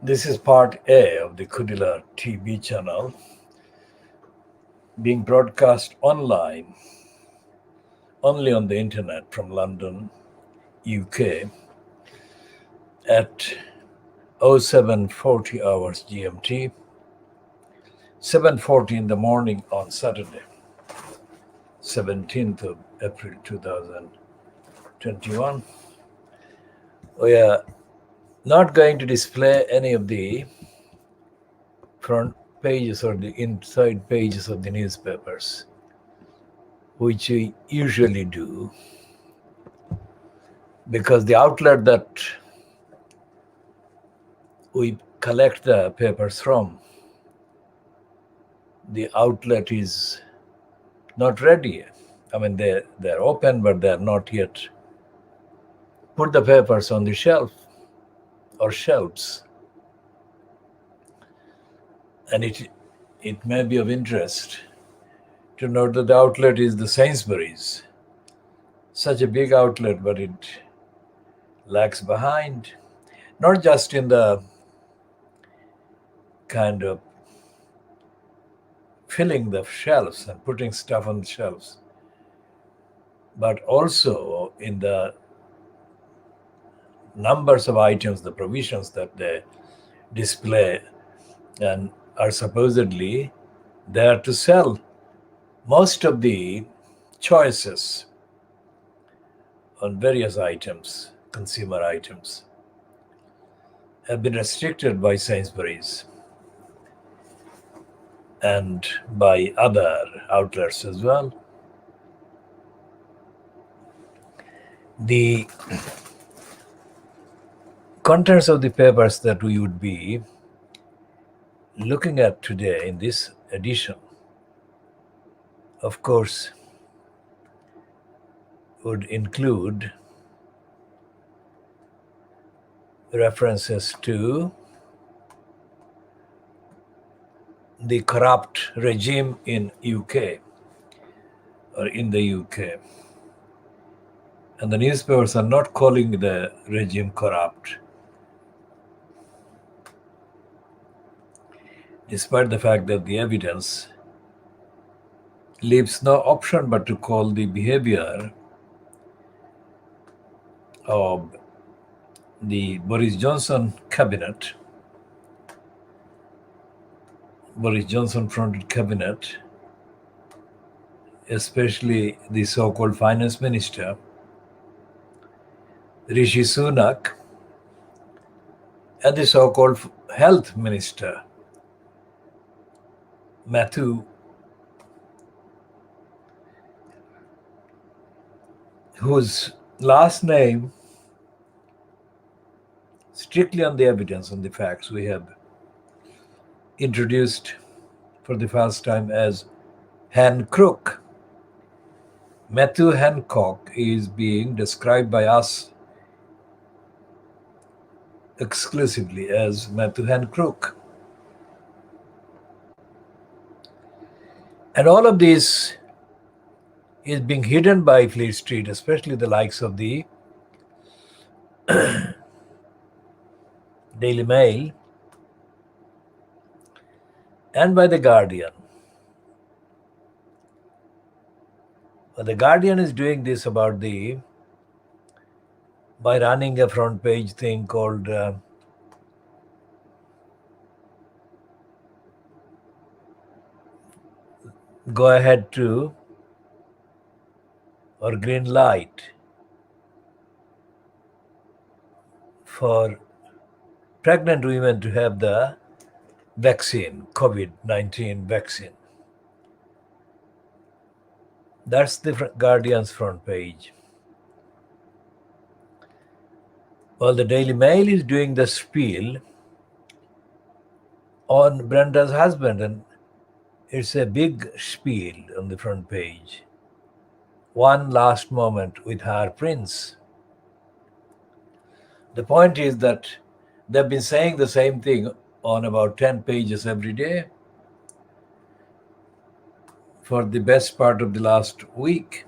This is part A of the Kudila TV channel being broadcast online only on the internet from London, UK at 0740 hours GMT, 7:40 in the morning on Saturday, 17th of April 2021. We are not going to display any of the front pages or the inside pages of the newspapers, which we usually do, because the outlet that we collect the papers from, the outlet is not ready. I mean, they're open, but they're not yet put the papers on the shelf or shelves. And it may be of interest to note that the outlet is the Sainsbury's. Such a big outlet, but it lags behind, not just in the kind of filling the shelves and putting stuff on the shelves, but also in the numbers of items, the provisions that they display and are supposedly there to sell. Most of the choices on various items, consumer items, have been restricted by Sainsbury's and by other outlets as well. The contents of the papers that we would be looking at today in this edition, of course, would include references to the corrupt regime in UK or in the UK. And the newspapers are not calling the regime corrupt, despite the fact that the evidence leaves no option but to call the behavior of the Boris Johnson cabinet, Boris Johnson fronted cabinet, especially the so-called finance minister, Rishi Sunak, and the so-called health minister, Matthew, whose last name, strictly on the evidence, on the facts, we have introduced for the first time as Hancock. Matthew Hancock is being described by us exclusively as Matthew Hancock. And all of this is being hidden by Fleet Street, especially the likes of the Daily Mail and by the Guardian. But the Guardian is doing this by running a front page thing called go ahead to or green light for pregnant women to have the vaccine, COVID-19 vaccine. That's the Guardian's front page. Well, the Daily Mail is doing the spiel on Brenda's husband, and it's a big spiel on the front page. One last moment with her prince. The point is that they've been saying the same thing on about 10 pages every day for the best part of the last week.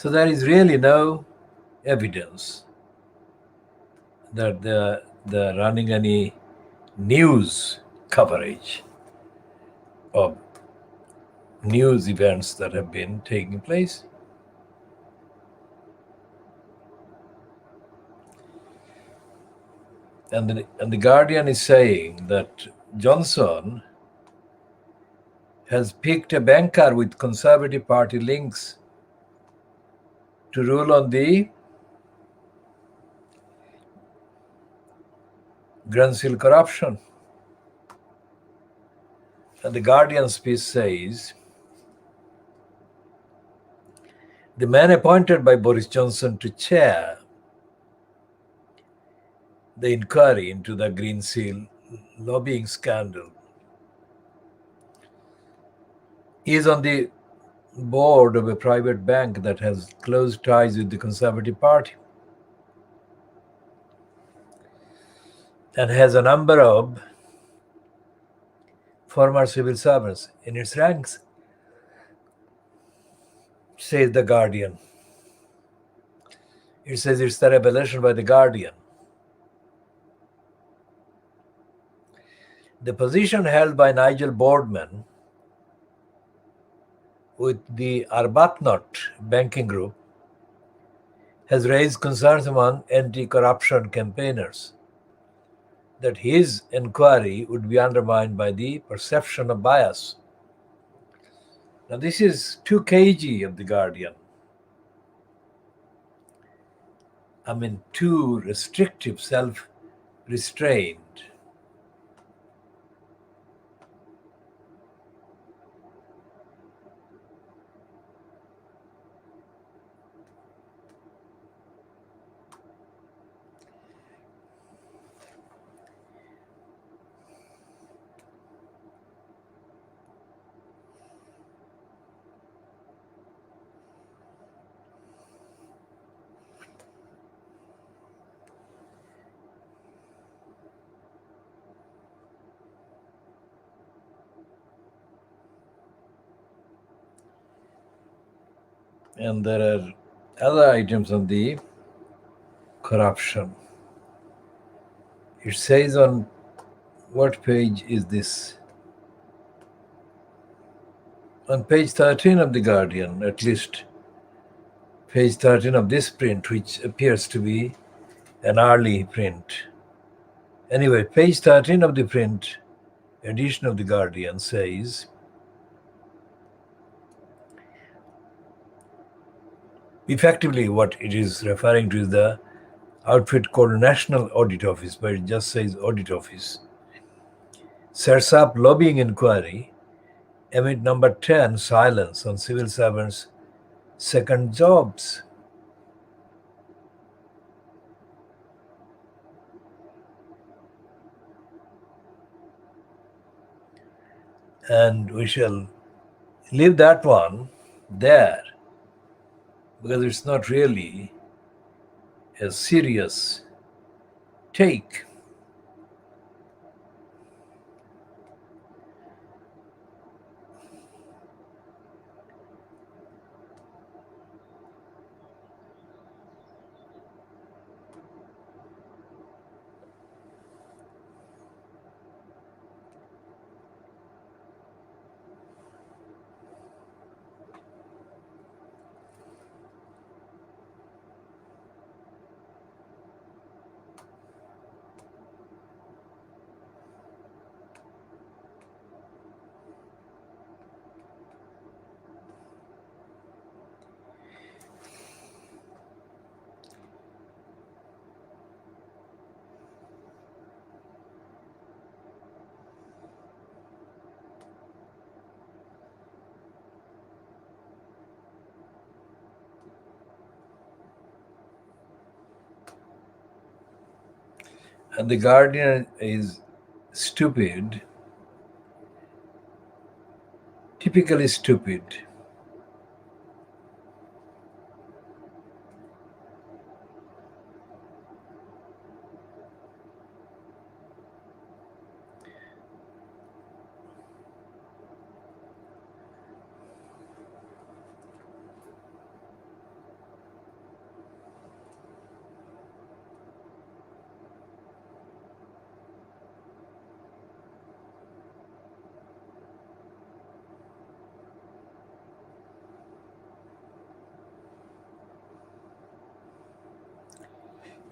So there is really no evidence that they're running any news coverage of news events that have been taking place. And the Guardian is saying that Johnson has picked a banker with Conservative Party links to rule on the Grenfell corruption. And the Guardian's piece says the man appointed by Boris Johnson to chair the inquiry into the Green Seal lobbying scandal is on the board of a private bank that has close ties with the Conservative Party and has a number of former civil servants in its ranks, says the Guardian. It says it's the revelation by the Guardian. The position held by Nigel Boardman with the Arbuthnot banking group has raised concerns among anti-corruption campaigners that his inquiry would be undermined by the perception of bias. Now, this is too cagey of the Guardian. I mean, too restrictive, self-restrained. And there are other items on the corruption. It says on what page is this? On page 13 of the Guardian, at least page 13 of this print, which appears to be an early print. Anyway, page 13 of the print edition of the Guardian says, effectively what it is referring to is the outfit called National Audit Office, but it just says Audit Office, sets up lobbying inquiry amid number 10 silence on civil servants' second jobs. And we shall leave that one there because it's not really a serious take. And the Guardian is stupid, typically stupid.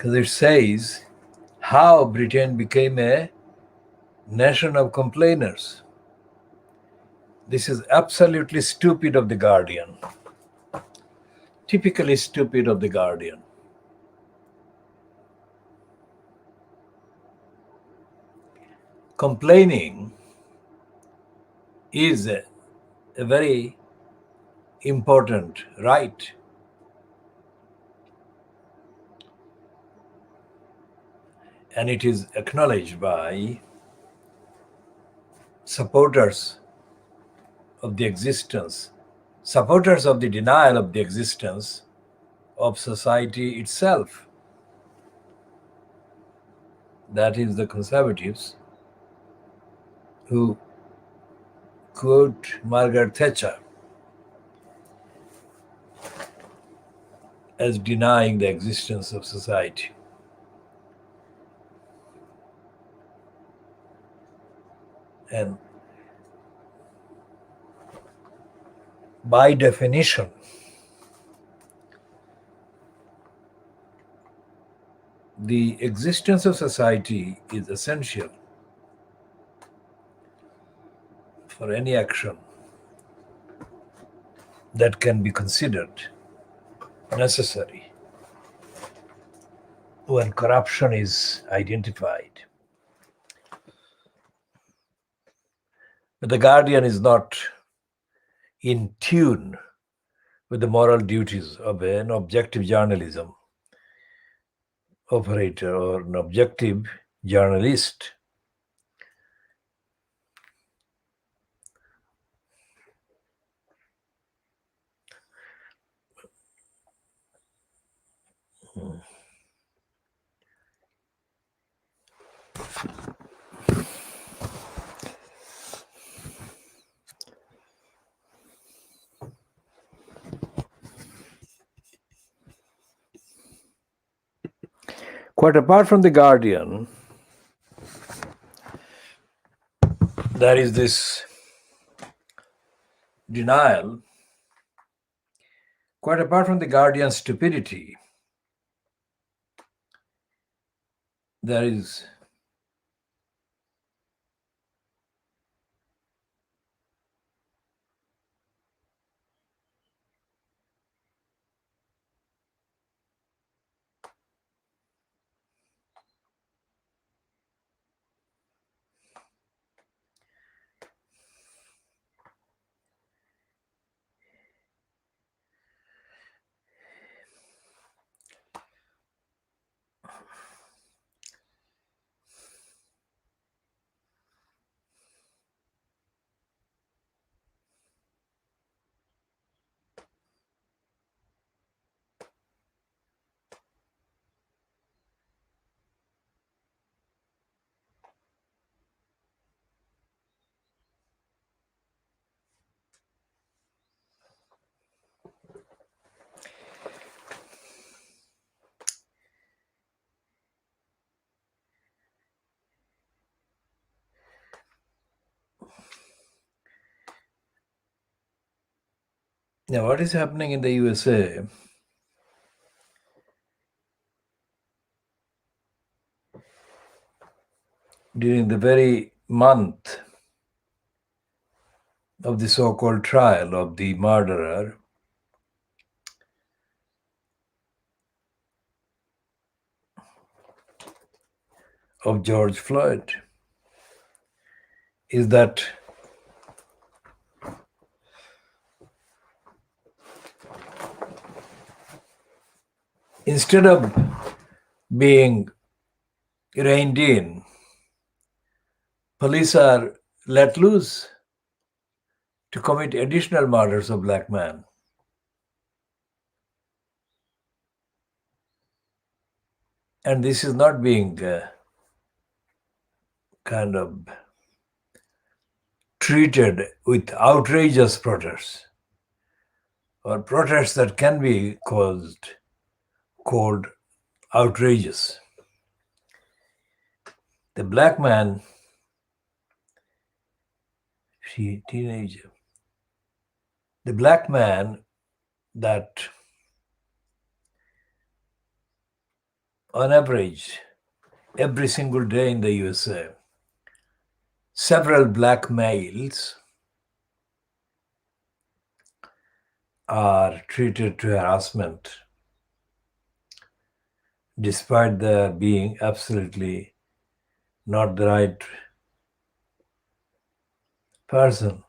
because it says how Britain became a nation of complainers. This is absolutely stupid of The Guardian. Typically stupid of The Guardian. Complaining is a very important right. And it is acknowledged by supporters of the existence, supporters of the denial of the existence of society itself. That is the conservatives who quote Margaret Thatcher as denying the existence of society. And by definition, the existence of society is essential for any action that can be considered necessary when corruption is identified. But The Guardian is not in tune with the moral duties of an objective journalism operator or an objective journalist. Quite apart from The Guardian, there is this denial. Quite apart from The Guardian's stupidity, there is now what is happening in the USA during the very month of the so-called trial of the murderer of George Floyd is that instead of being reined in, police are let loose to commit additional murders of black men. And this is not being kind of treated with outrageous protests or protests that can be called outrageous. The black man, teenager, the black man that on average, every single day in the USA, several black males are treated to harassment despite the being absolutely not the right person.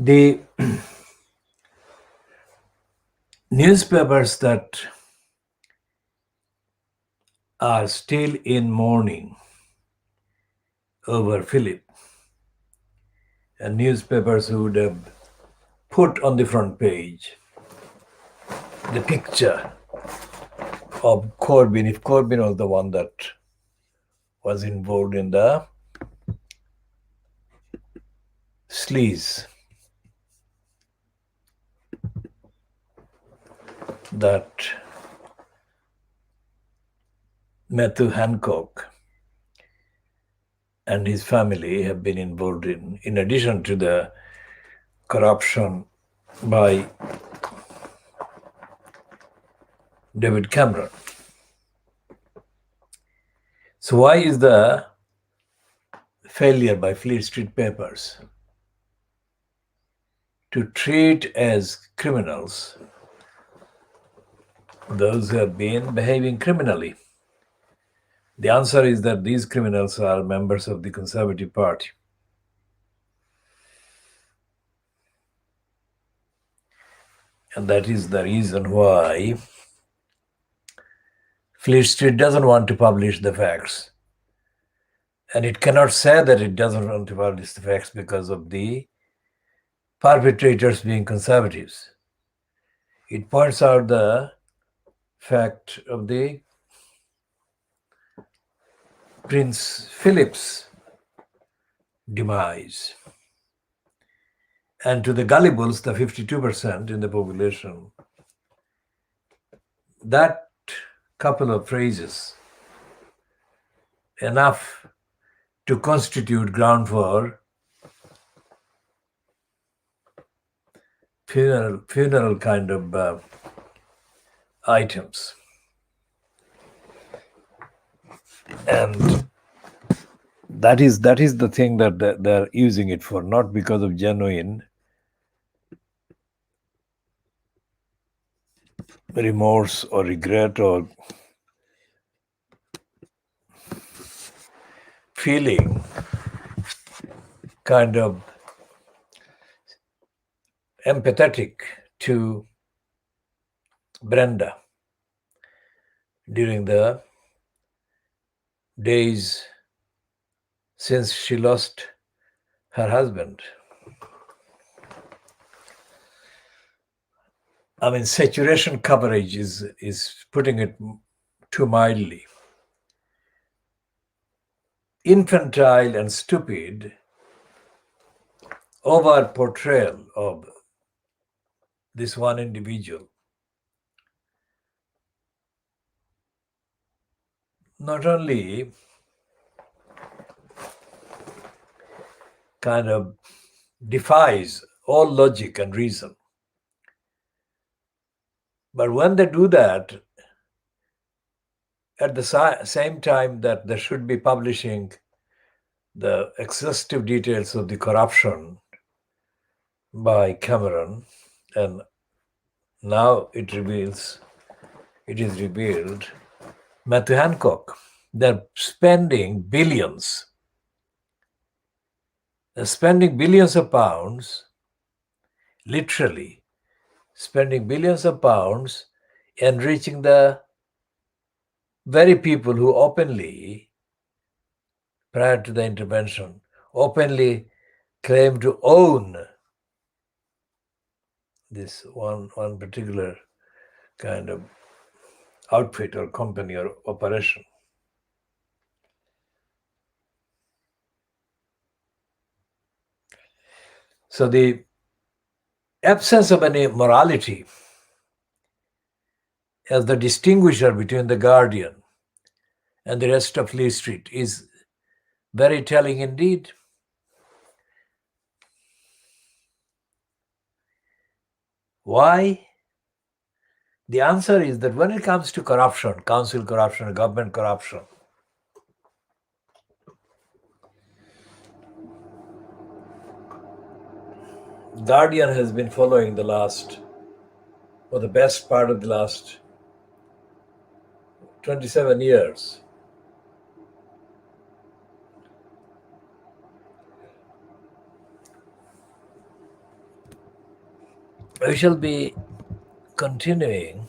The newspapers that are still in mourning over Philip, and newspapers who would have put on the front page the picture of Corbyn, if Corbyn was the one that was involved in the sleaze that Matthew Hancock and his family have been involved in addition to the corruption by David Cameron. So why is the failure by Fleet Street Papers to treat as criminals those who have been behaving criminally? The answer is that these criminals are members of the Conservative Party. And that is the reason why Fleet Street doesn't want to publish the facts. And it cannot say that it doesn't want to publish the facts because of the perpetrators being conservatives. It points out the fact of the Prince Philip's demise. And to the gullibles, the 52% in the population, that couple of phrases enough to constitute ground for funeral kind of items. And that is the thing that they're using it for, not because of genuine remorse or regret or feeling kind of empathetic to Brenda during the days since she lost her husband. I mean, saturation coverage is putting it too mildly. Infantile and stupid over portrayal of this one individual not only kind of defies all logic and reason, but when they do that, at the same time that they should be publishing the exhaustive details of the corruption by Cameron, and now it is revealed Matthew Hancock. They're spending billions. They're spending billions of pounds, literally spending billions of pounds, enriching the very people who openly, prior to the intervention, openly claim to own this one particular kind of outfit or company or operation. So the absence of any morality as the distinguisher between the Guardian and the rest of Lee Street is very telling indeed. Why? The answer is that when it comes to corruption, council corruption, government corruption, Guardian has been following for the best part of the last 27 years. We shall be continuing